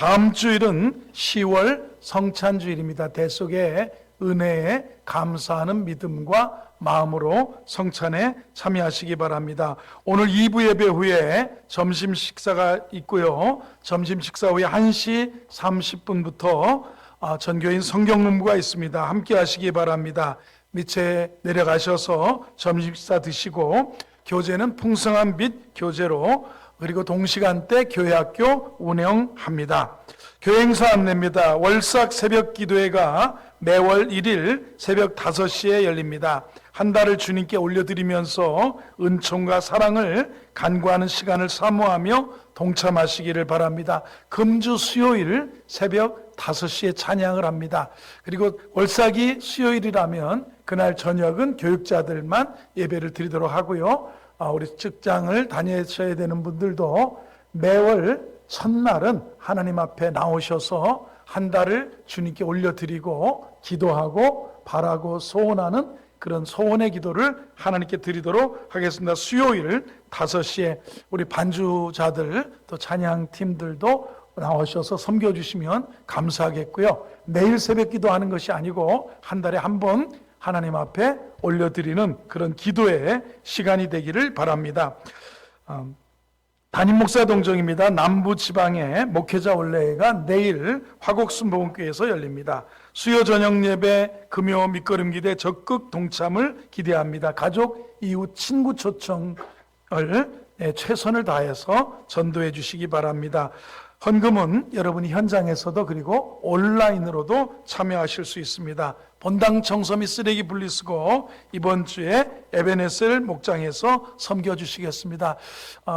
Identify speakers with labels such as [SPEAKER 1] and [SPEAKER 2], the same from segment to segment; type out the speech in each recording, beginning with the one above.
[SPEAKER 1] 다음 주일은 10월 성찬주일입니다. 대속의 은혜에 감사하는 믿음과 마음으로 성찬에 참여하시기 바랍니다. 오늘 2부 예배 후에 점심 식사가 있고요. 점심 식사 후에 1시 30분부터 전교인 성경 공부가 있습니다. 함께 하시기 바랍니다. 밑에 내려가셔서 점심 식사 드시고 교재는 풍성한 빛 교재로 그리고 동시간대 교회학교 운영합니다. 교회 행사 안내입니다. 월삭 새벽 기도회가 매월 1일 새벽 5시에 열립니다. 한 달을 주님께 올려드리면서 은총과 사랑을 간구하는 시간을 사모하며 동참하시기를 바랍니다. 금주 수요일 새벽 5시에 찬양을 합니다. 그리고 월삭이 수요일이라면 그날 저녁은 교육자들만 예배를 드리도록 하고요. 우리 직장을 다니셔야 되는 분들도 매월 첫날은 하나님 앞에 나오셔서 한 달을 주님께 올려드리고 기도하고 바라고 소원하는 그런 소원의 기도를 하나님께 드리도록 하겠습니다. 수요일 5시에 우리 반주자들 또 찬양팀들도 나오셔서 섬겨주시면 감사하겠고요. 매일 새벽 기도하는 것이 아니고 한 달에 한 번 하나님 앞에 올려드리는 그런 기도의 시간이 되기를 바랍니다. 담임 목사 동정입니다. 남부지방의 목회자 올레회가 내일 화곡순복음교회에서 열립니다. 수요 저녁 예배, 금요 밑거름기대 적극 동참을 기대합니다. 가족, 이웃, 친구 초청을 최선을 다해서 전도해 주시기 바랍니다. 헌금은 여러분이 현장에서도 그리고 온라인으로도 참여하실 수 있습니다. 본당 청소 및 쓰레기 분리수거 이번 주에 에베네셀 목장에서 섬겨주시겠습니다.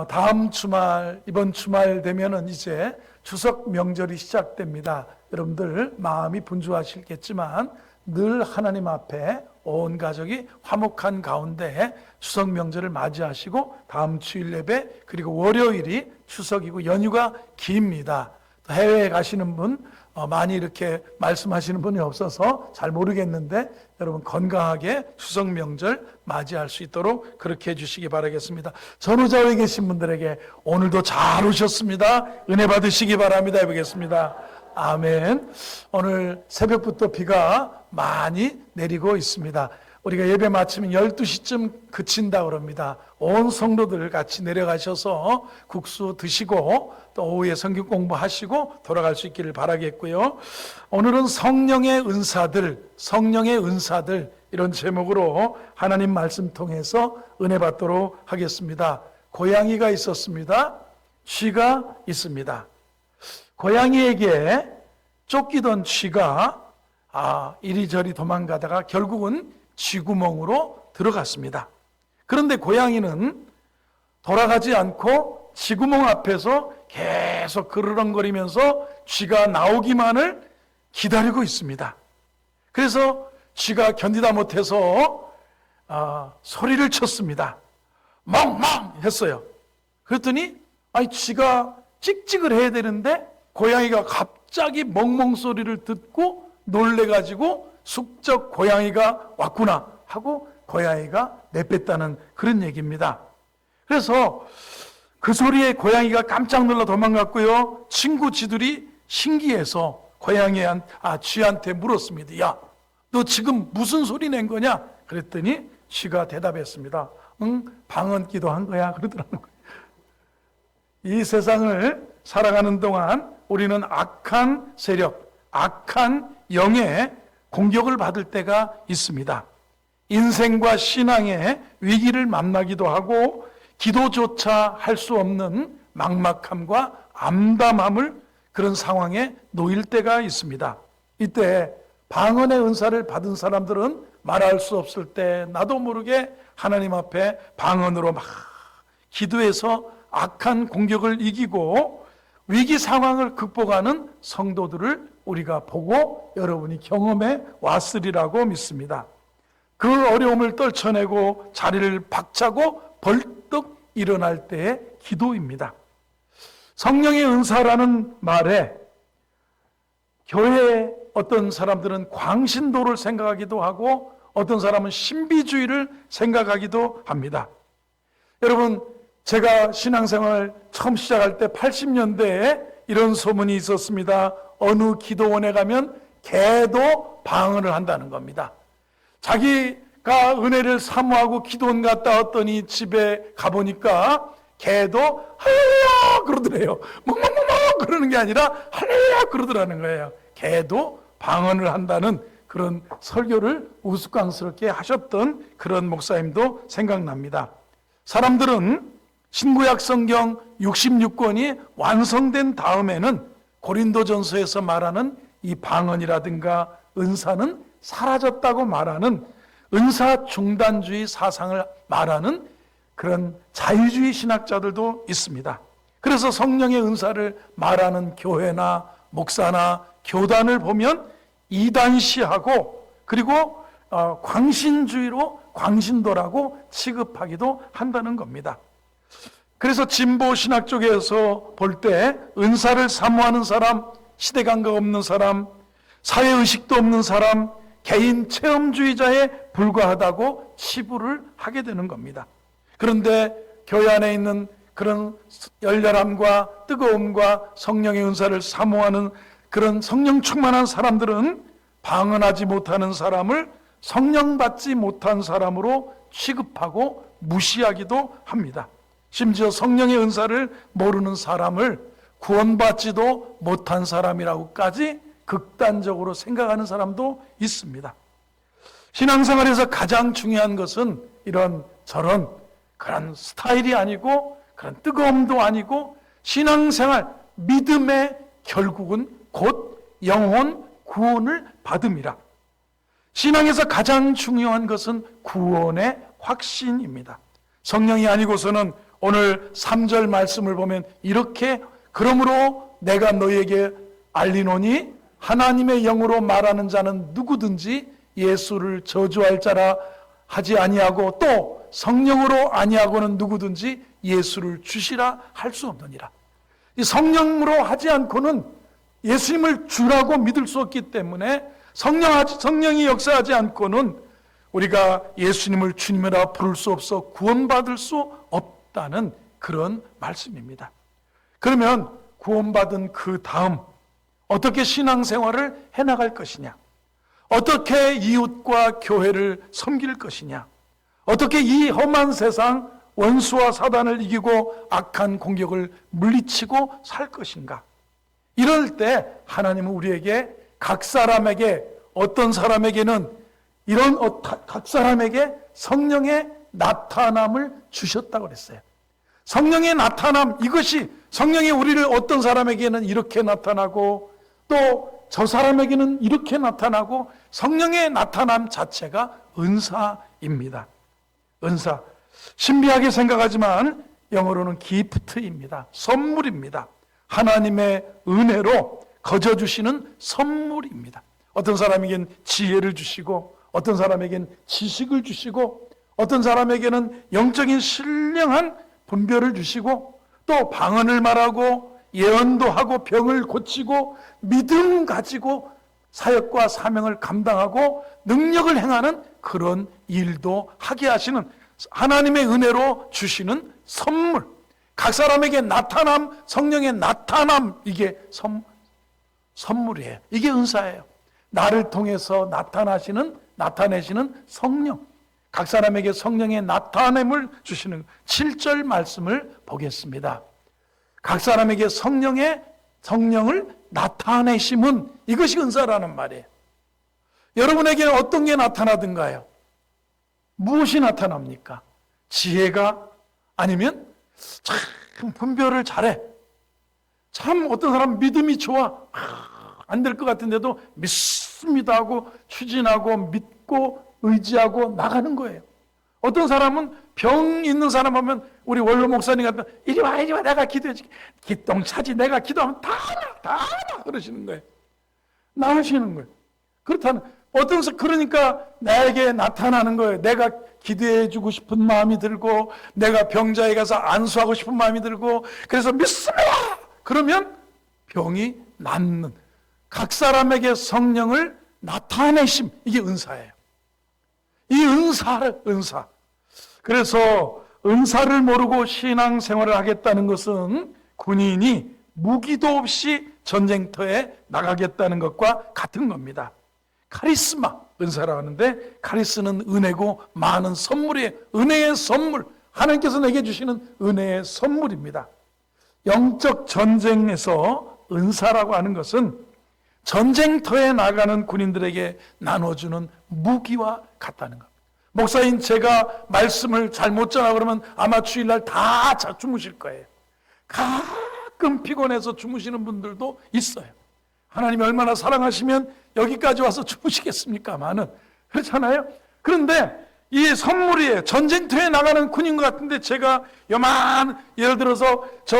[SPEAKER 1] 다음 주말, 이번 주말 되면은 이제 추석 명절이 시작됩니다. 여러분들 마음이 분주하시겠지만 늘 하나님 앞에 온 가족이 화목한 가운데 추석 명절을 맞이하시고 다음 주일 예배 그리고 월요일이 추석이고 연휴가 깁니다. 해외에 가시는 분 많이 이렇게 말씀하시는 분이 없어서 잘 모르겠는데 여러분 건강하게 추석 명절 맞이할 수 있도록 그렇게 해주시기 바라겠습니다. 전후좌우에 계신 분들에게 오늘도 잘 오셨습니다. 은혜 받으시기 바랍니다. 해보겠습니다. 아멘. 오늘 새벽부터 비가 많이 내리고 있습니다. 우리가 예배 마치면 12시쯤 그친다 그럽니다. 온 성도들 같이 내려가셔서 국수 드시고 또 오후에 성경 공부하시고 돌아갈 수 있기를 바라겠고요. 오늘은 성령의 은사들 이런 제목으로 하나님 말씀 통해서 은혜 받도록 하겠습니다. 고양이가 있었습니다. 쥐가 있습니다. 고양이에게 쫓기던 쥐가 이리저리 도망가다가 결국은 쥐구멍으로 들어갔습니다. 그런데 고양이는 돌아가지 않고 쥐구멍 앞에서 계속 그르렁거리면서 쥐가 나오기만을 기다리고 있습니다. 그래서 쥐가 견디다 못해서 소리를 쳤습니다. 멍멍 했어요. 그랬더니 쥐가 찍찍을 해야 되는데 고양이가 갑자기 멍멍 소리를 듣고 놀래가지고 숙적 고양이가 왔구나 하고 고양이가 내뺐다는 그런 얘기입니다. 그래서 그 소리에 고양이가 깜짝 놀라 도망갔고요. 친구 쥐들이 신기해서 쥐한테 물었습니다. 야, 너 지금 무슨 소리 낸 거냐? 그랬더니 쥐가 대답했습니다. 방언 기도한 거야. 그러더라는 거예요. 이 세상을 살아가는 동안 우리는 악한 세력, 악한 영의 공격을 받을 때가 있습니다. 인생과 신앙의 위기를 만나기도 하고 기도조차 할 수 없는 막막함과 암담함을 그런 상황에 놓일 때가 있습니다. 이때 방언의 은사를 받은 사람들은 말할 수 없을 때 나도 모르게 하나님 앞에 방언으로 막 기도해서 악한 공격을 이기고 위기 상황을 극복하는 성도들을 우리가 보고 여러분이 경험해 왔으리라고 믿습니다. 그 어려움을 떨쳐내고 자리를 박차고 벌떡 일어날 때의 기도입니다. 성령의 은사라는 말에 교회에 어떤 사람들은 광신도를 생각하기도 하고 어떤 사람은 신비주의를 생각하기도 합니다. 여러분, 제가 신앙생활 처음 시작할 때 80년대에 이런 소문이 있었습니다. 어느 기도원에 가면 개도 방언을 한다는 겁니다. 자기가 은혜를 사모하고 기도원 갔다 왔더니 집에 가보니까 개도 할렐루야 그러더래요. 멍멍멍멍 그러는 게 아니라 할렐루야 그러더라는 거예요. 개도 방언을 한다는 그런 설교를 우스꽝스럽게 하셨던 그런 목사님도 생각납니다. 사람들은 신구약 성경 66권이 완성된 다음에는 고린도전서에서 말하는 이 방언이라든가 은사는 사라졌다고 말하는 은사 중단주의 사상을 말하는 그런 자유주의 신학자들도 있습니다. 그래서 성령의 은사를 말하는 교회나 목사나 교단을 보면 이단시하고 그리고 광신주의로 광신도라고 취급하기도 한다는 겁니다. 그래서 진보 신학 쪽에서 볼 때 은사를 사모하는 사람, 시대감각 없는 사람, 사회의식도 없는 사람, 개인 체험주의자에 불과하다고 치부를 하게 되는 겁니다. 그런데 교회 안에 있는 그런 열렬함과 뜨거움과 성령의 은사를 사모하는 그런 성령 충만한 사람들은 방언하지 못하는 사람을 성령 받지 못한 사람으로 취급하고 무시하기도 합니다. 심지어 성령의 은사를 모르는 사람을 구원받지도 못한 사람이라고까지 극단적으로 생각하는 사람도 있습니다. 신앙생활에서 가장 중요한 것은 이런 저런 그런 스타일이 아니고 그런 뜨거움도 아니고 신앙생활 믿음의 결국은 곧 영혼 구원을 받음이라. 신앙에서 가장 중요한 것은 구원의 확신입니다. 성령이 아니고서는 오늘 3절 말씀을 보면 이렇게 그러므로 내가 너희에게 알리노니 하나님의 영으로 말하는 자는 누구든지 예수를 저주할 자라 하지 아니하고 또 성령으로 아니하고는 누구든지 예수를 주시라 할 수 없느니라. 이 성령으로 하지 않고는 예수님을 주라고 믿을 수 없기 때문에 성령이 역사하지 않고는 우리가 예수님을 주님이라 부를 수 없어 구원받을 수 없다는 그런 말씀입니다. 그러면 구원받은 그 다음 어떻게 신앙생활을 해나갈 것이냐, 어떻게 이웃과 교회를 섬길 것이냐, 어떻게 이 험한 세상 원수와 사단을 이기고 악한 공격을 물리치고 살 것인가. 이럴 때 하나님은 우리에게 각 사람에게 어떤 사람에게는 이런 각 사람에게 성령의 나타남을 주셨다고 그랬어요. 성령의 나타남, 이것이 성령이 우리를 어떤 사람에게는 이렇게 나타나고 또 저 사람에게는 이렇게 나타나고 성령의 나타남 자체가 은사입니다. 은사. 신비하게 생각하지만 영어로는 기프트입니다. 선물입니다. 하나님의 은혜로 거저주시는 선물입니다. 어떤 사람에겐 지혜를 주시고 어떤 사람에겐 지식을 주시고 어떤 사람에게는 영적인 신령한 분별을 주시고 또 방언을 말하고 예언도 하고 병을 고치고 믿음 가지고 사역과 사명을 감당하고 능력을 행하는 그런 일도 하게 하시는 하나님의 은혜로 주시는 선물, 각 사람에게 나타남, 성령의 나타남, 이게 선물이에요. 이게 은사예요. 나를 통해서 나타내시는 성령, 각 사람에게 성령의 나타냄을 주시는 7절 말씀을 보겠습니다. 각 사람에게 성령을 나타내심은 이것이 은사라는 말이에요. 여러분에게는 어떤 게 나타나든가요? 무엇이 나타납니까? 지혜가 아니면 참 분별을 잘해. 참 어떤 사람 믿음이 좋아. 안 될 것 같은데도 믿습니다 하고 추진하고 믿고 의지하고 나가는 거예요. 어떤 사람은 병 있는 사람 하면 우리 원로 목사님 같은 이리 와 내가 기도해 줄게. 기똥차지 내가 기도하면 다 하나 그러시는 거예요. 나으시는 거예요. 그렇다는 그러니까 나에게 나타나는 거예요. 내가 기도해 주고 싶은 마음이 들고 내가 병자에 가서 안수하고 싶은 마음이 들고 그래서 믿습니다. 그러면 병이 낫는 각 사람에게 성령을 나타내심, 이게 은사예요. 이 은사. 그래서 은사를 모르고 신앙생활을 하겠다는 것은 군인이 무기도 없이 전쟁터에 나가겠다는 것과 같은 겁니다. 카리스마, 은사라고 하는데 카리스는 은혜고 많은 선물이에요. 은혜의 선물, 하나님께서 내게 주시는 은혜의 선물입니다. 영적 전쟁에서 은사라고 하는 것은 전쟁터에 나가는 군인들에게 나눠주는 무기와 같다는 겁니다. 목사인 제가 말씀을 잘 못 전하고 그러면 아마 주일날 다 주무실 거예요. 가끔 피곤해서 주무시는 분들도 있어요. 하나님이 얼마나 사랑하시면 여기까지 와서 주무시겠습니까? 많은 그렇잖아요. 그런데 이 선물이에요. 전쟁터에 나가는 군인 것 같은데 제가 예를 들어서 저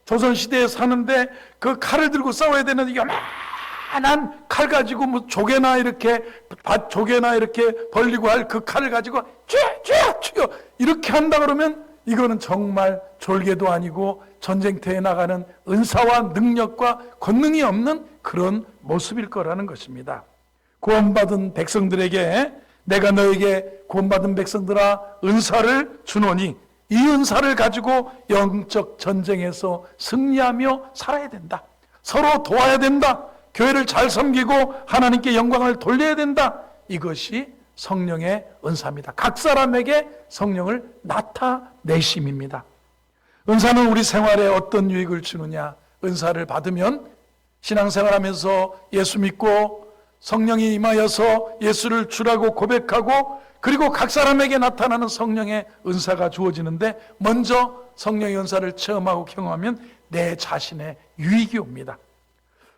[SPEAKER 1] 조선시대에 사는데 그 칼을 들고 싸워야 되는데 요만한 칼 가지고 뭐 조개나 이렇게 벌리고 할 그 칼을 가지고 쥐어 이렇게 한다 그러면 이거는 정말 졸개도 아니고 전쟁터에 나가는 은사와 능력과 권능이 없는 그런 모습일 거라는 것입니다. 구원받은 백성들에게 내가 너에게 구원받은 백성들아 은사를 주노니 이 은사를 가지고 영적 전쟁에서 승리하며 살아야 된다. 서로 도와야 된다. 교회를 잘 섬기고 하나님께 영광을 돌려야 된다. 이것이 성령의 은사입니다. 각 사람에게 성령을 나타내심입니다. 은사는 우리 생활에 어떤 유익을 주느냐? 은사를 받으면 신앙생활하면서 예수 믿고 성령이 임하여서 예수를 주라고 고백하고 그리고 각 사람에게 나타나는 성령의 은사가 주어지는데 먼저 성령의 은사를 체험하고 경험하면 내 자신의 유익이 옵니다.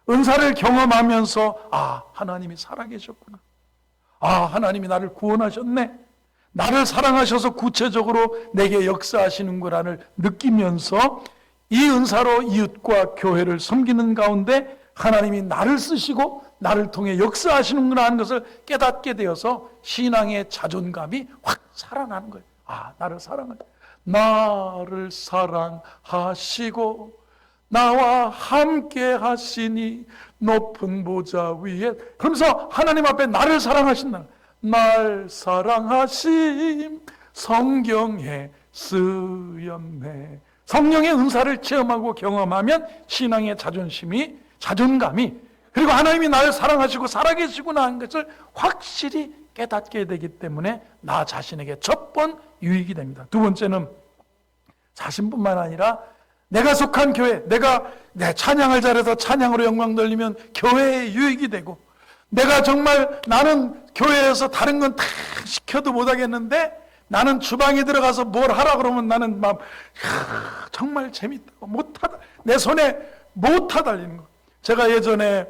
[SPEAKER 1] 은사를 경험하면서 하나님이 살아계셨구나. 하나님이 나를 구원하셨네. 나를 사랑하셔서 구체적으로 내게 역사하시는구나를 느끼면서 이 은사로 이웃과 교회를 섬기는 가운데 하나님이 나를 쓰시고 나를 통해 역사하시는구나 하는 것을 깨닫게 되어서 신앙의 자존감이 확 살아나는 거예요. 나를 사랑하시고 나와 함께 하시니 높은 보좌 위에, 그러면서 하나님 앞에 나를 사랑하신다. 날 사랑하심 성경에 쓰였네. 성령의 은사를 체험하고 경험하면 신앙의 자존감이 그리고 하나님이 나를 사랑하시고 살아계시구나 하는 것을 확실히 깨닫게 되기 때문에 나 자신에게 첫 번 유익이 됩니다. 두 번째는 자신뿐만 아니라 내가 속한 교회, 내가 내 찬양을 잘해서 찬양으로 영광 돌리면 교회에 유익이 되고, 내가 정말 나는 교회에서 다른 건 다 시켜도 못하겠는데 나는 주방에 들어가서 뭘 하라 그러면 나는 막 정말 재밌다고 내 손에 못하 달리는 거. 제가 예전에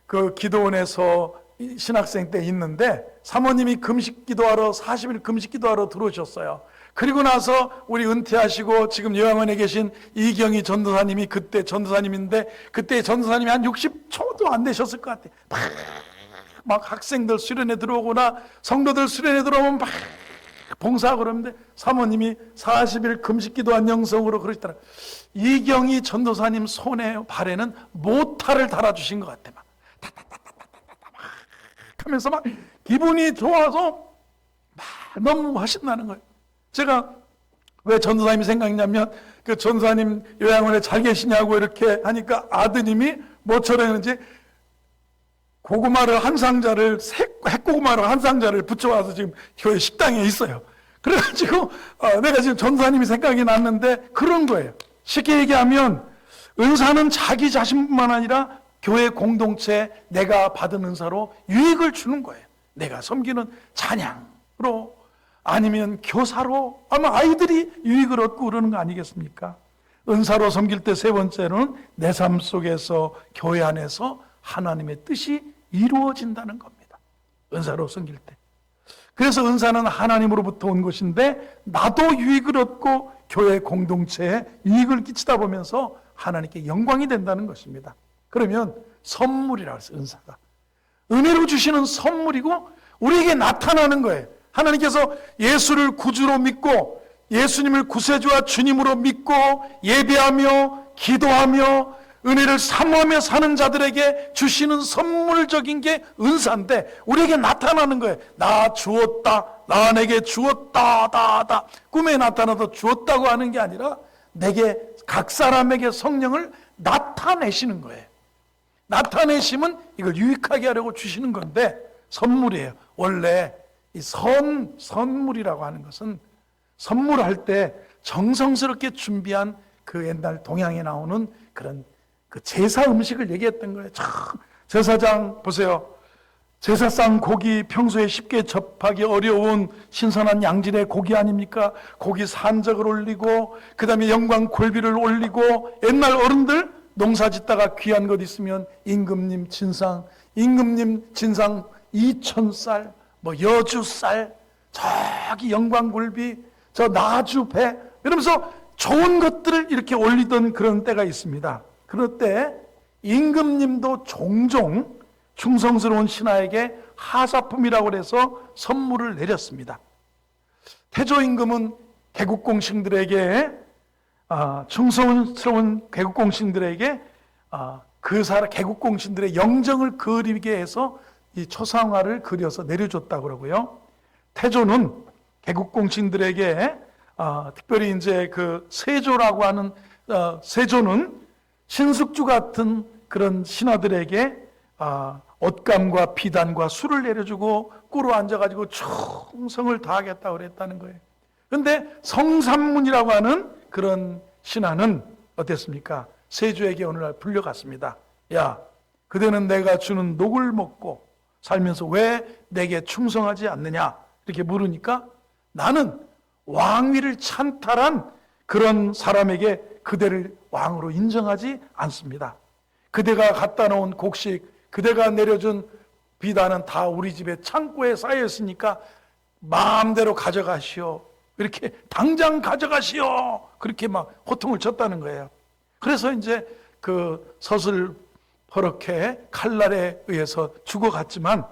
[SPEAKER 1] 그 기도원에서 신학생 때 있는데 사모님이 금식 기도하러 40일 금식 기도하러 들어오셨어요. 그리고 나서 우리 은퇴하시고 지금 요양원에 계신 이경희 전도사님이 그때 전도사님인데 그때 전도사님이 한 60초도 안 되셨을 것 같아요. 막 학생들 수련회 들어오거나 성도들 수련회 들어오면 막 봉사하고 그러는데 사모님이 40일 금식 기도한 영성으로 그러시더라. 이경희 전도사님 손에 발에는 모타를 달아주신 것 같아. 막 하면서 막 기분이 좋아서 막 너무 하신다는 거예요. 제가 왜 전도사님이 생각나면 그 전도사님 요양원에 잘 계시냐고 이렇게 하니까 아드님이 뭐처럼 했는지 핵고구마를 한 상자를 붙여와서 지금 교회 식당에 있어요. 그래가지고 내가 지금 전도사님이 생각이 났는데 그런 거예요. 쉽게 얘기하면 은사는 자기 자신뿐만 아니라 교회 공동체에 내가 받은 은사로 유익을 주는 거예요. 내가 섬기는 찬양으로 아니면 교사로 아마 아이들이 유익을 얻고 그러는 거 아니겠습니까? 은사로 섬길 때 세 번째는 내 삶 속에서 교회 안에서 하나님의 뜻이 이루어진다는 겁니다. 은사로 섬길 때. 그래서 은사는 하나님으로부터 온 것인데 나도 유익을 얻고 교회 공동체에 유익을 끼치다 보면서 하나님께 영광이 된다는 것입니다. 그러면 선물이라고 해서 은사가 은혜로 주시는 선물이고 우리에게 나타나는 거예요. 하나님께서 예수를 구주로 믿고 예수님을 구세주와 주님으로 믿고 예배하며 기도하며 은혜를 사모하며 사는 자들에게 주시는 선물적인 게 은사인데 우리에게 나타나는 거예요. 나 주었다, 나 내게 주었다, 꿈에 나타나도 주었다고 하는 게 아니라 내게 각 사람에게 성령을 나타내시는 거예요. 나타내시면 이걸 유익하게 하려고 주시는 건데 선물이에요. 원래 이 선물이라고 하는 것은 선물할 때 정성스럽게 준비한 그 옛날 동양에 나오는 그런 그 제사 음식을 얘기했던 거예요. 참 제사장 보세요. 제사상 고기 평소에 쉽게 접하기 어려운 신선한 양질의 고기 아닙니까? 고기 산적을 올리고 그 다음에 영광 골비를 올리고 옛날 어른들 농사 짓다가 귀한 것 있으면 임금님 진상 2,000쌀 뭐 여주쌀 저기 영광 골비 저 나주 배 이러면서 좋은 것들을 이렇게 올리던 그런 때가 있습니다. 그럴 때 임금님도 종종 충성스러운 신하에게 하사품이라고 해서 선물을 내렸습니다. 태조 임금은 개국공신들에게 충성스러운 개국공신들에게 개국공신들의 영정을 그리게 해서 이 초상화를 그려서 내려줬다고 그러고요. 태조는 개국공신들에게 특별히 이제 그 세조라고 하는 세조는 신숙주 같은 그런 신하들에게 옷감과 비단과 술을 내려주고 꿇어 앉아가지고 충성을 다하겠다고 그랬다는 거예요. 그런데 성삼문이라고 하는 그런 신하는 어땠습니까? 세조에게 어느 날 불려갔습니다. 야, 그대는 내가 주는 녹을 먹고 살면서 왜 내게 충성하지 않느냐? 이렇게 물으니까 나는 왕위를 찬탈한 그런 사람에게 그대를 왕으로 인정하지 않습니다. 그대가 갖다 놓은 곡식, 그대가 내려준 비단은 다 우리 집에 창고에 쌓여 있으니까 마음대로 가져가시오. 이렇게 당장 가져가시오. 그렇게 막 호통을 쳤다는 거예요. 그래서 이제 그 섯을 버럭해 칼날에 의해서 죽어갔지만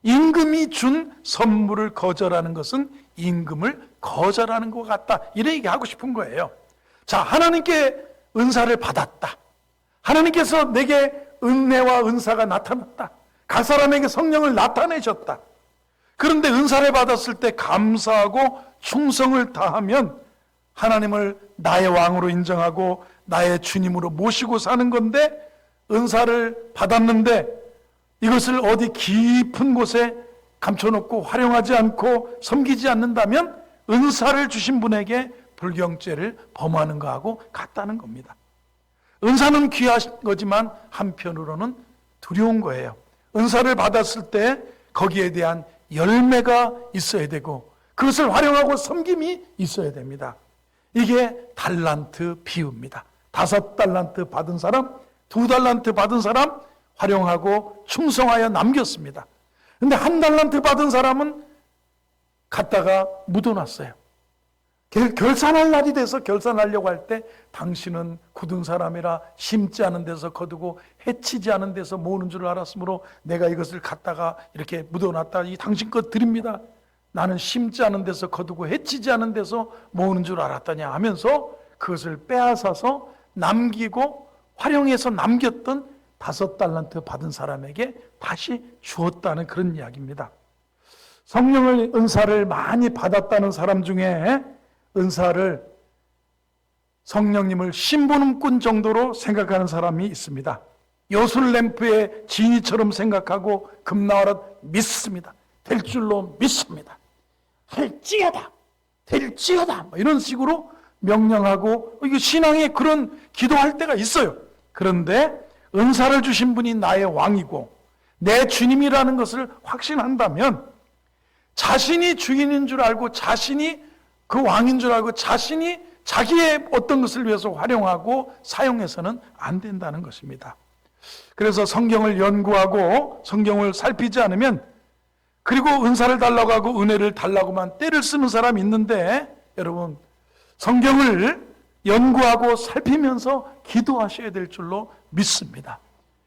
[SPEAKER 1] 임금이 준 선물을 거절하는 것은 임금을 거절하는 것 같다. 이런 얘기하고 싶은 거예요. 자, 하나님께 은사를 받았다. 하나님께서 내게 은혜와 은사가 나타났다. 각 사람에게 성령을 나타내셨다. 그런데 은사를 받았을 때 감사하고 충성을 다하면 하나님을 나의 왕으로 인정하고 나의 주님으로 모시고 사는 건데 은사를 받았는데 이것을 어디 깊은 곳에 감춰놓고 활용하지 않고 섬기지 않는다면 은사를 주신 분에게 불경죄를 범하는 거하고 같다는 겁니다. 은사는 귀한 거지만 한편으로는 두려운 거예요. 은사를 받았을 때 거기에 대한 열매가 있어야 되고 그것을 활용하고 섬김이 있어야 됩니다. 이게 달란트 비유입니다. 5달란트 받은 사람, 2달란트 받은 사람 활용하고 충성하여 남겼습니다. 근데 1달란트 받은 사람은 갖다가 묻어놨어요. 결산할 날이 돼서 결산하려고 할 때 당신은 굳은 사람이라 심지 않은 데서 거두고 해치지 않은 데서 모으는 줄 알았으므로 내가 이것을 갖다가 이렇게 묻어놨다. 이 당신 것 드립니다. 나는 심지 않은 데서 거두고 해치지 않은 데서 모으는 줄 알았다냐 하면서 그것을 빼앗아서 남기고 활용해서 남겼던 5달란트 받은 사람에게 다시 주었다는 그런 이야기입니다. 성령의 은사를 많이 받았다는 사람 중에 은사를 성령님을 심부름꾼 정도로 생각하는 사람이 있습니다. 요술램프의 지니처럼 생각하고 금나와라 믿습니다. 될 줄로 믿습니다. 할지어다. 될지어다. 이런 식으로 명령하고 이게 신앙에 그런 기도할 때가 있어요. 그런데 은사를 주신 분이 나의 왕이고 내 주님이라는 것을 확신한다면 자신이 주인인 줄 알고 자신이 그 왕인 줄 알고 자신이 자기의 어떤 것을 위해서 활용하고 사용해서는 안 된다는 것입니다. 그래서 성경을 연구하고 성경을 살피지 않으면 그리고 은사를 달라고 하고 은혜를 달라고만 때를 쓰는 사람이 있는데 여러분 성경을 연구하고 살피면서 기도하셔야 될 줄로 믿습니다.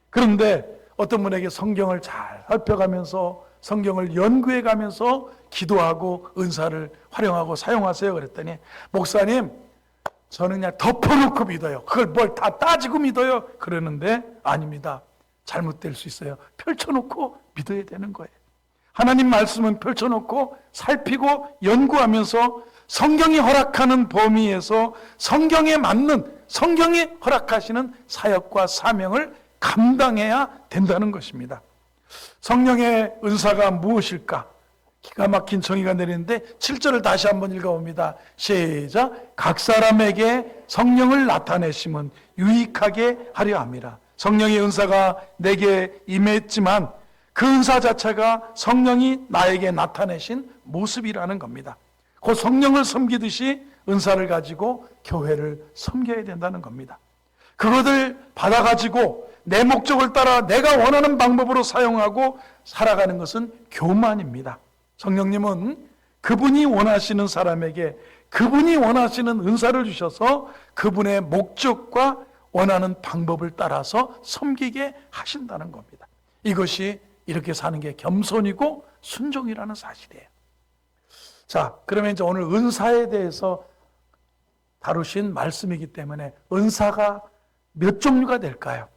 [SPEAKER 1] 그런데 어떤 분에게 성경을 잘 살펴가면서 성경을 연구해 가면서 기도하고 은사를 활용하고 사용하세요 그랬더니 목사님 저는 그냥 덮어놓고 믿어요. 그걸 뭘 다 따지고 믿어요. 그러는데 아닙니다. 잘못될 수 있어요. 펼쳐놓고 믿어야 되는 거예요. 하나님 말씀은 펼쳐놓고 살피고 연구하면서 성경이 허락하는 범위에서 성경에 맞는, 성경이 허락하시는 사역과 사명을 감당해야 된다는 것입니다. 성령의 은사가 무엇일까? 기가 막힌 정의가 내리는데 7절을 다시 한번 읽어봅니다. 시작. 각 사람에게 성령을 나타내심은 유익하게 하려 함이라. 성령의 은사가 내게 임했지만 그 은사 자체가 성령이 나에게 나타내신 모습이라는 겁니다. 그 성령을 섬기듯이 은사를 가지고 교회를 섬겨야 된다는 겁니다. 그것을 받아가지고 내 목적을 따라 내가 원하는 방법으로 사용하고 살아가는 것은 교만입니다. 성령님은 그분이 원하시는 사람에게 그분이 원하시는 은사를 주셔서 그분의 목적과 원하는 방법을 따라서 섬기게 하신다는 겁니다. 이것이 이렇게 사는 게 겸손이고 순종이라는 사실이에요. 자, 그러면 이제 오늘 은사에 대해서 다루신 말씀이기 때문에 은사가 몇 종류가 될까요?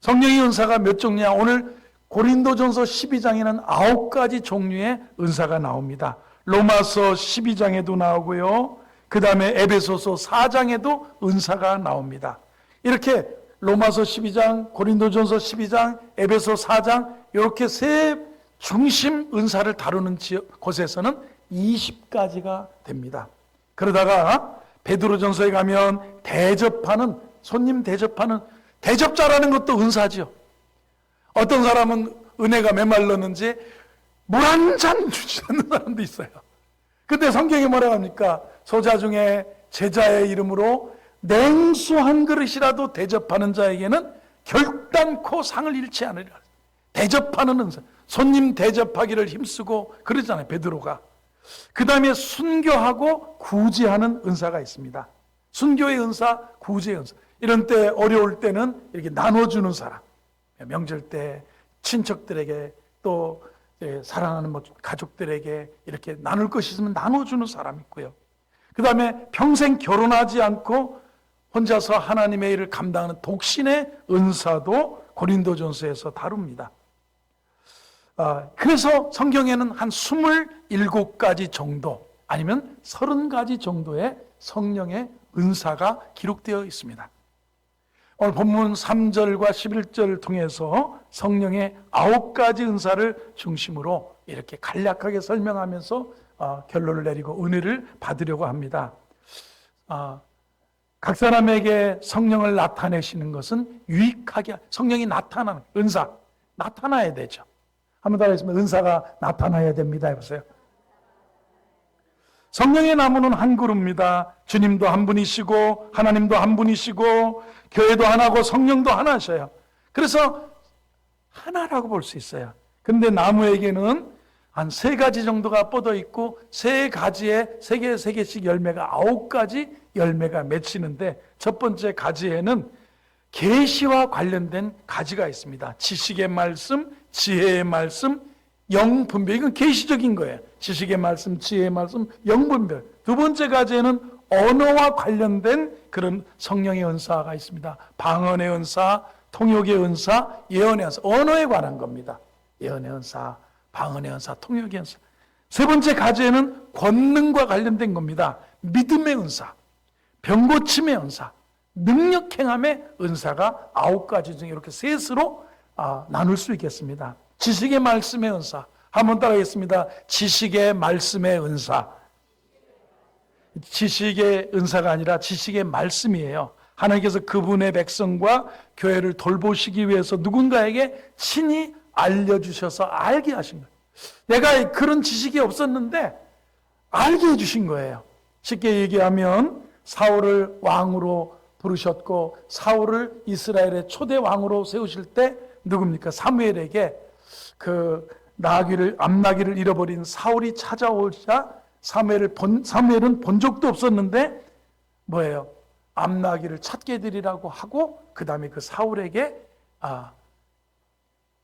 [SPEAKER 1] 성령의 은사가 몇 종류냐? 오늘 고린도전서 12장에는 9가지 종류의 은사가 나옵니다. 로마서 12장에도 나오고요. 그 다음에 에베소서 4장에도 은사가 나옵니다. 이렇게 로마서 12장, 고린도전서 12장, 에베소 4장 이렇게 세 중심 은사를 다루는 곳에서는 20가지가 됩니다. 그러다가 베드로전서에 가면 대접하는, 손님 대접하는 대접자라는 것도 은사죠. 어떤 사람은 은혜가 메말랐는지 물 한 잔 주지 않는 사람도 있어요. 근데 성경이 뭐라고 합니까? 소자 중에 제자의 이름으로 냉수 한 그릇이라도 대접하는 자에게는 결단코 상을 잃지 않으리라. 대접하는 은사, 손님 대접하기를 힘쓰고 그러잖아요, 베드로가. 그 다음에 순교하고 구제하는 은사가 있습니다. 순교의 은사, 구제의 은사. 이런 때 어려울 때는 이렇게 나눠주는 사람, 명절 때 친척들에게 또 사랑하는 가족들에게 이렇게 나눌 것이 있으면 나눠주는 사람이 있고요. 그 다음에 평생 결혼하지 않고 혼자서 하나님의 일을 감당하는 독신의 은사도 고린도전서에서 다룹니다. 그래서 성경에는 한 27가지 정도 아니면 30가지 정도의 성령의 은사가 기록되어 있습니다. 오늘 본문 3절과 11절을 통해서 성령의 9가지 은사를 중심으로 이렇게 간략하게 설명하면서 결론을 내리고 은혜를 받으려고 합니다. 각 사람에게 성령을 나타내시는 것은 유익하게, 성령이 나타나는 은사, 나타나야 되죠. 한번 따라하겠습니다. 은사가 나타나야 됩니다. 해보세요. 성령의 나무는 한 그루입니다. 주님도 한 분이시고 하나님도 한 분이시고 교회도 하나고 성령도 하나셔요. 그래서 하나라고 볼 수 있어요. 근데 나무에게는 한 3가지 정도가 뻗어 있고 3가지에 3개씩 열매가 9가지 열매가 맺히는데 첫 번째 가지에는 계시와 관련된 가지가 있습니다. 지식의 말씀, 지혜의 말씀, 영분별. 이건 계시적인 거예요. 지식의 말씀, 지혜의 말씀, 영분별. 두 번째 가지에는 언어와 관련된 그런 성령의 은사가 있습니다. 방언의 은사, 통역의 은사, 예언의 은사. 언어에 관한 겁니다. 예언의 은사, 방언의 은사, 통역의 은사. 세 번째 가지에는 권능과 관련된 겁니다. 믿음의 은사, 병고침의 은사, 능력행함의 은사가 9가지 중에 이렇게 셋으로 나눌 수 있겠습니다. 지식의 말씀의 은사. 한번 따라하겠습니다. 지식의 말씀의 은사. 지식의 은사가 아니라 지식의 말씀이에요. 하나님께서 그분의 백성과 교회를 돌보시기 위해서 누군가에게 친히 알려주셔서 알게 하신 거예요. 내가 그런 지식이 없었는데 알게 해주신 거예요. 쉽게 얘기하면 사울을 왕으로 부르셨고 사울을 이스라엘의 초대 왕으로 세우실 때 누굽니까? 사무엘에게 그 암나귀를 잃어버린 사울이 찾아오자 사무엘은 본 적도 없었는데 뭐예요? 암나귀를 찾게 해드리라고 하고 그 다음에 그 사울에게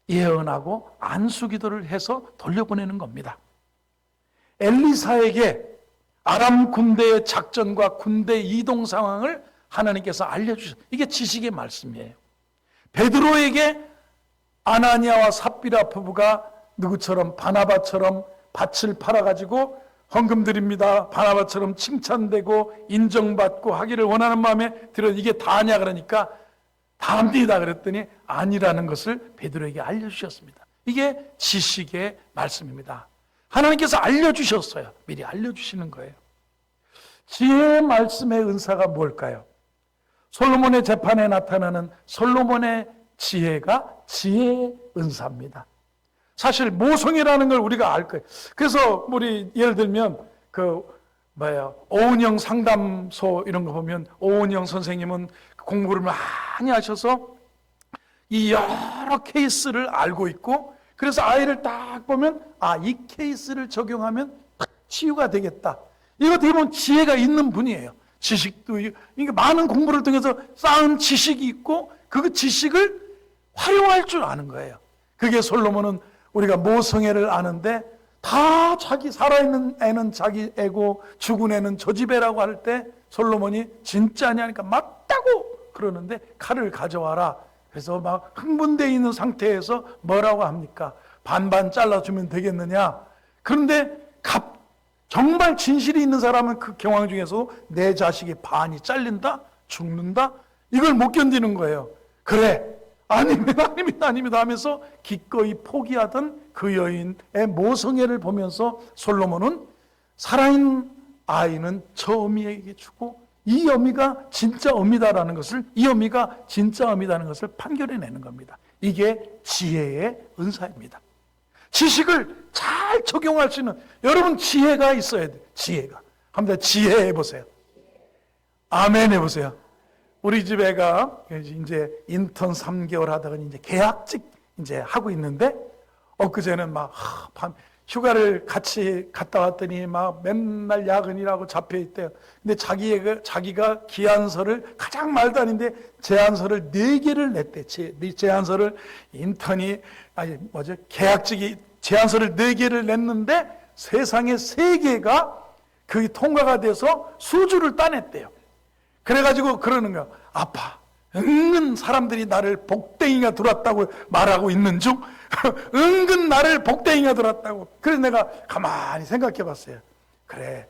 [SPEAKER 1] 예언하고 안수기도를 해서 돌려보내는 겁니다. 엘리사에게 아람 군대의 작전과 군대 이동 상황을 하나님께서 알려주셨어요. 이게 지식의 말씀이에요. 베드로에게 아나니아와 삽비라 부부가 누구처럼 바나바처럼 밭을 팔아가지고 헌금 드립니다. 바나바처럼 칭찬되고 인정받고 하기를 원하는 마음에 들어 이게 다냐 그러니까 다합니다 그랬더니 아니라는 것을 베드로에게 알려주셨습니다. 이게 지식의 말씀입니다. 하나님께서 알려주셨어요. 미리 알려주시는 거예요. 지혜의 말씀의 은사가 뭘까요? 솔로몬의 재판에 나타나는 솔로몬의 지혜가 지혜의 은사입니다. 사실 모성애라는 걸 우리가 알 거예요. 그래서 우리 예를 들면 오은영 상담소 이런 거 보면 오은영 선생님은 공부를 많이 하셔서 이 여러 케이스를 알고 있고 그래서 아이를 딱 보면 이 케이스를 적용하면 치유가 되겠다. 이거 어떻게 보면 지혜가 있는 분이에요. 지식도 그러니까 많은 공부를 통해서 쌓은 지식이 있고 그 지식을 활용할 줄 아는 거예요. 그게 솔로몬은 우리가 모성애를 아는데 다 자기 살아있는 애는 자기 애고 죽은 애는 저 집 애라고 할 때 솔로몬이 진짜냐 하니까 맞다고 그러는데 칼을 가져와라. 그래서 막 흥분되어 있는 상태에서 뭐라고 합니까? 반반 잘라주면 되겠느냐? 그런데 정말 진실이 있는 사람은 그 경황 중에서 내 자식이 반이 잘린다? 죽는다? 이걸 못 견디는 거예요. 그래, 아닙니다 하면서 기꺼이 포기하던 그 여인의 모성애를 보면서 솔로몬은 살아있는 아이는 저 어미에게 주고 이 어미가 진짜 어미다라는 것을, 이 어미가 진짜 어미다는 것을 판결해내는 겁니다. 이게 지혜의 은사입니다. 지식을 잘 적용할 수 있는, 여러분 지혜가 있어야 돼요. 지혜가. 한번 지혜 해보세요. 아멘 해보세요. 우리 집 애가 이제 인턴 3개월 하다가 이제 계약직 이제 하고 있는데 엊그제는 막 휴가를 같이 갔다 왔더니 막 맨날 야근이라고 잡혀 있대요. 근데 자기가 기한서를 가장 말도 아닌데 제안서를 4개를 냈대. 제안서를 인턴이 계약직이 제안서를 4개를 냈는데 세상에 3개가 그게 통과가 돼서 수주를 따냈대요. 그래가지고 그러는 거야. 아파. 은근 사람들이 나를 복댕이가 들었다고 말하고 있는 중 은근 나를 복댕이가 들었다고. 그래서 내가 가만히 생각해 봤어요. 그래.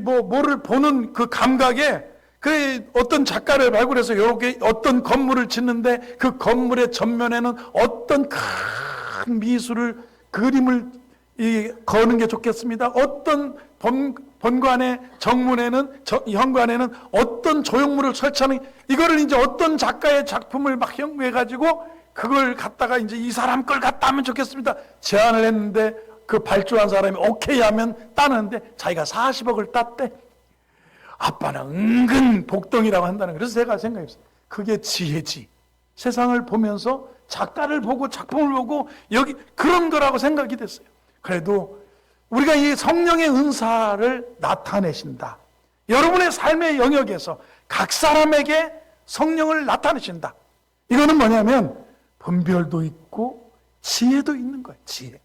[SPEAKER 1] 뭐를 보는 그 감각에 그래 어떤 작가를 발굴해서 이렇게 어떤 건물을 짓는데 그 건물의 전면에는 어떤 큰 미술을 그림을 거는 게 좋겠습니다. 어떤 본관의 정문에는 현관에는 어떤 조형물을 설치하는 이거를 이제 어떤 작가의 작품을 막 연구해가지고 그걸 갖다가 이제 이 사람 걸 갖다 하면 좋겠습니다. 제안을 했는데 그 발주한 사람이 오케이 하면 따는데 자기가 40억을 땄대. 아빠는 은근 복덩이라고 한다는. 그래서 제가 생각했어요. 그게 지혜지. 세상을 보면서 작가를 보고 작품을 보고 여기 그런 거라고 생각이 됐어요. 그래도 우리가 이 성령의 은사를 나타내신다. 여러분의 삶의 영역에서 각 사람에게 성령을 나타내신다. 이거는 뭐냐면 분별도 있고 지혜도 있는 거예요. 지혜.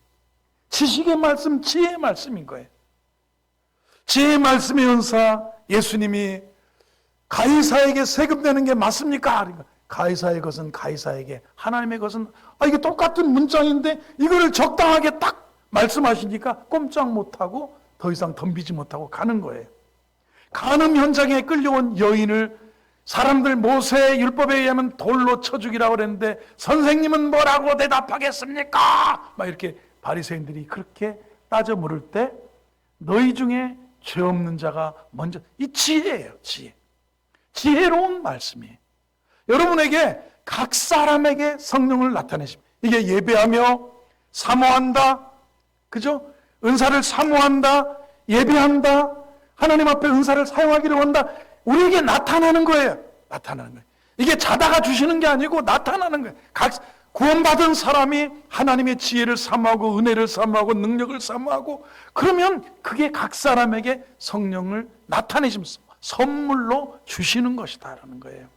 [SPEAKER 1] 지식의 말씀, 지혜의 말씀인 거예요. 지혜의 말씀의 은사, 예수님이 가이사에게 세금 내는 게 맞습니까? 그러니까 가이사의 것은 가이사에게, 하나님의 것은 이게 똑같은 문장인데 이거를 적당하게 딱 말씀하시니까 꼼짝 못하고 더 이상 덤비지 못하고 가는 거예요. 간음 현장에 끌려온 여인을 사람들 모세의 율법에 의하면 돌로 쳐 죽이라고 그랬는데 선생님은 뭐라고 대답하겠습니까? 막 이렇게 바리새인들이 그렇게 따져 물을 때 너희 중에 죄 없는 자가 먼저, 이 지혜예요. 지혜. 지혜로운 말씀이에요. 여러분에게 각 사람에게 성령을 나타내십니다. 이게 예배하며 사모한다, 그죠? 은사를 사모한다, 예배한다, 하나님 앞에 은사를 사용하기를 원한다. 우리에게 나타나는 거예요. 나타나는 거예요. 이게 자다가 주시는 게 아니고 나타나는 거예요. 구원받은 사람이 하나님의 지혜를 사모하고 은혜를 사모하고 능력을 사모하고 그러면 그게 각 사람에게 성령을 나타내시면서 선물로 주시는 것이다라는 거예요.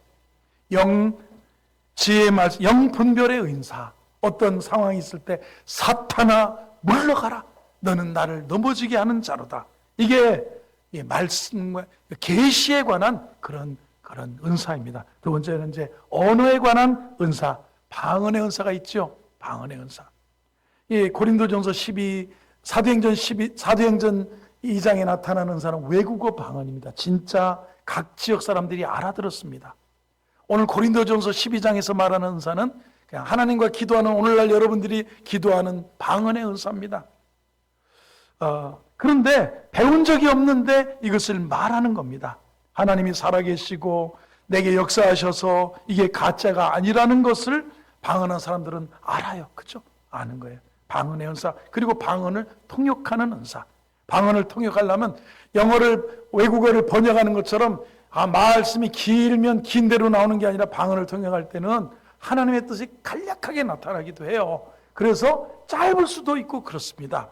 [SPEAKER 1] 지혜의 말씀, 분별의 은사. 어떤 상황이 있을 때 사탄아 물러가라. 너는 나를 넘어지게 하는 자로다. 이게 말씀과 계시에 관한 그런 은사입니다. 두 번째는 이제 언어에 관한 은사, 방언의 은사가 있죠. 방언의 은사. 이 고린도전서 4도행전 2장에 나타나는 은사는 외국어 방언입니다. 진짜 각 지역 사람들이 알아들었습니다. 오늘 고린도전서 12장에서 말하는 은사는 그냥 하나님과 기도하는 오늘날 여러분들이 기도하는 방언의 은사입니다. 그런데 배운 적이 없는데 이것을 말하는 겁니다. 하나님이 살아계시고 내게 역사하셔서 이게 가짜가 아니라는 것을 방언한 사람들은 알아요. 그렇죠? 아는 거예요. 방언의 은사, 그리고 방언을 통역하는 은사. 방언을 통역하려면 영어를 외국어를 번역하는 것처럼 말씀이 길면 긴 대로 나오는 게 아니라 방언을 통역할 때는 하나님의 뜻이 간략하게 나타나기도 해요. 그래서 짧을 수도 있고 그렇습니다.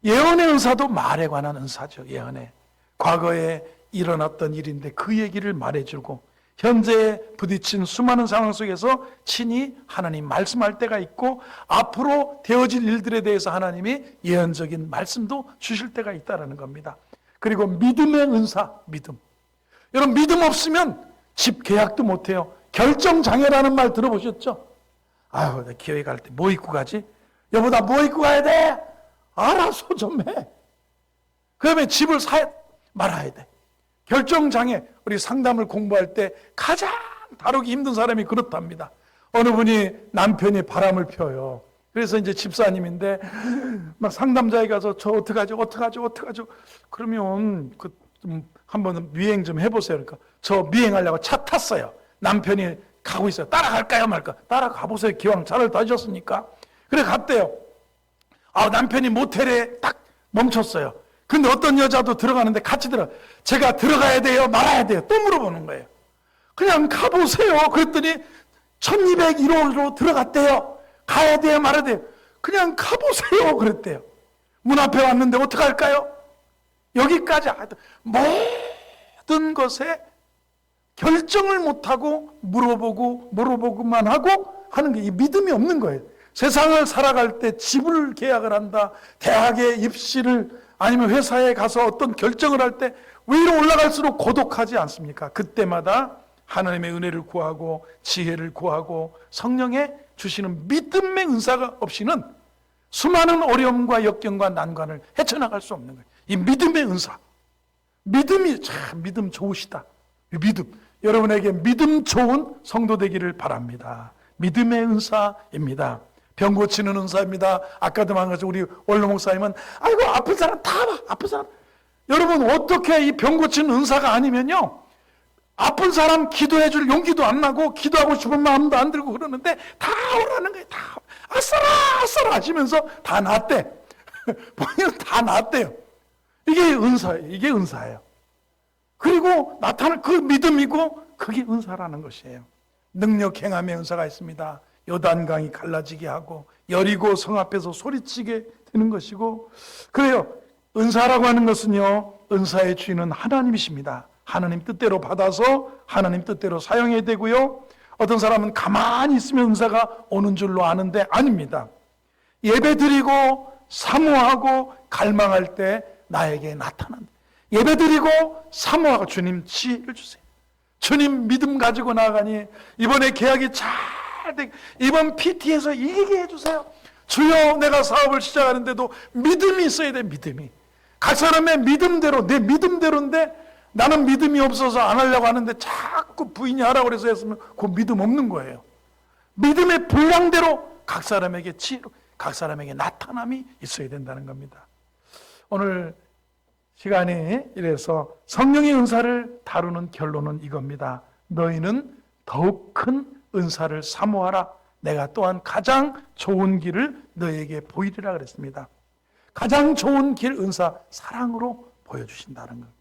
[SPEAKER 1] 예언의 은사도 말에 관한 은사죠. 예언에 과거에 일어났던 일인데 그 얘기를 말해주고 현재 부딪힌 수많은 상황 속에서 친히 하나님 말씀할 때가 있고 앞으로 되어질 일들에 대해서 하나님이 예언적인 말씀도 주실 때가 있다는 겁니다. 그리고 믿음의 은사, 믿음. 여러분 믿음 없으면 집 계약도 못해요. 결정장애라는 말 들어보셨죠? 아유, 나 교회 갈 때 뭐 입고 가지? 여보, 나 뭐 입고 가야 돼? 알아서 좀 해. 그러면 집을 말아야 돼. 결정장애, 우리 상담을 공부할 때 가장 다루기 힘든 사람이 그렇답니다. 어느 분이 남편이 바람을 펴요. 그래서 이제 집사님인데 막 상담자에 가서 저 어떡하죠? 그러면 한번 미행 좀 해보세요. 그러니까 저 미행하려고 차 탔어요. 남편이 가고 있어요. 따라갈까요 말까? 따라가 보세요. 기왕 차를 타셨으니까. 그래 갔대요. 남편이 모텔에 딱 멈췄어요. 근데 어떤 여자도 들어가는데 같이 제가 들어가야 돼요? 말아야 돼요? 또 물어보는 거예요. 그냥 가보세요. 그랬더니 1201호로 들어갔대요. 가야 돼요? 말아야 돼요? 그냥 가보세요. 그랬대요. 문 앞에 왔는데 어떡할까요? 여기까지 모든 것에 결정을 못하고 물어보고만 하고 하는 게 이 믿음이 없는 거예요. 세상을 살아갈 때 집을 계약을 한다, 대학에 입시를 아니면 회사에 가서 어떤 결정을 할 때 위로 올라갈수록 고독하지 않습니까? 그때마다 하나님의 은혜를 구하고 지혜를 구하고 성령의 주시는 믿음의 은사가 없이는 수많은 어려움과 역경과 난관을 헤쳐나갈 수 없는 거예요. 이 믿음의 은사. 믿음이 참 믿음 좋으시다. 믿음. 여러분에게 믿음 좋은 성도 되기를 바랍니다. 믿음의 은사입니다. 병 고치는 은사입니다. 아까도 말한 우리 원로 목사님은 아이고 아픈 사람 다 봐. 아픈 사람. 여러분 어떻게 이 병 고치는 은사가 아니면요. 아픈 사람 기도해 줄 용기도 안 나고 기도하고 싶은 마음도 안 들고 그러는데 다 오라는 거예요. 다 아싸라 하시면서 다 낫대. 본인은 다 낫대요. 이게 은사예요. 이게 은사예요. 그리고 나타날 그 믿음이고 그게 은사라는 것이에요. 능력 행함의 은사가 있습니다. 요단강이 갈라지게 하고 여리고 성 앞에서 소리치게 되는 것이고 그래요. 은사라고 하는 것은요. 은사의 주인은 하나님이십니다. 하나님 뜻대로 받아서 하나님 뜻대로 사용해야 되고요. 어떤 사람은 가만히 있으면 은사가 오는 줄로 아는데 아닙니다. 예배드리고 사모하고 갈망할 때 나에게 나타난다. 예배드리고 사모하고 주님 지혜를 주세요. 주님 믿음 가지고 나가니 이번에 계약이 잘 되게 이번 PT에서 이기게 해주세요. 주여 내가 사업을 시작하는데도 믿음이 있어야 돼. 믿음이. 각 사람의 믿음대로 내 믿음대로인데 나는 믿음이 없어서 안 하려고 하는데 자꾸 부인이 하라고 그래서 했으면 그 믿음 없는 거예요. 믿음의 분량대로 각 사람에게 지혜로 각 사람에게 나타남이 있어야 된다는 겁니다. 오늘 시간이 이래서 성령의 은사를 다루는 결론은 이겁니다. 너희는 더욱 큰 은사를 사모하라. 내가 또한 가장 좋은 길을 너희에게 보이리라 그랬습니다. 가장 좋은 길 은사 사랑으로 보여주신다는 겁니다.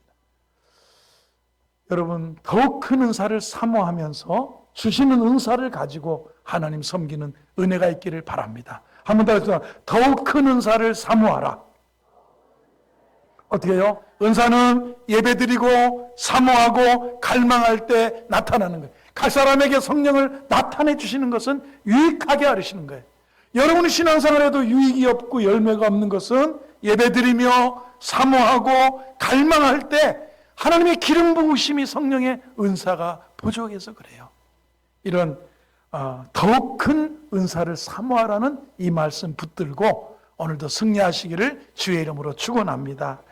[SPEAKER 1] 여러분 더욱 큰 은사를 사모하면서 주시는 은사를 가지고 하나님 섬기는 은혜가 있기를 바랍니다. 한 번 더 해서 더욱 큰 은사를 사모하라. 어떻게 해요? 은사는 예배드리고 사모하고 갈망할 때 나타나는 거예요. 각 사람에게 성령을 나타내 주시는 것은 유익하게 하시는 거예요. 여러분이 신앙생활에도 유익이 없고 열매가 없는 것은 예배드리며 사모하고 갈망할 때 하나님의 기름 부으심이 성령의 은사가 부족해서 그래요. 이런 더욱 큰 은사를 사모하라는 이 말씀 붙들고 오늘도 승리하시기를 주의 이름으로 축원합니다.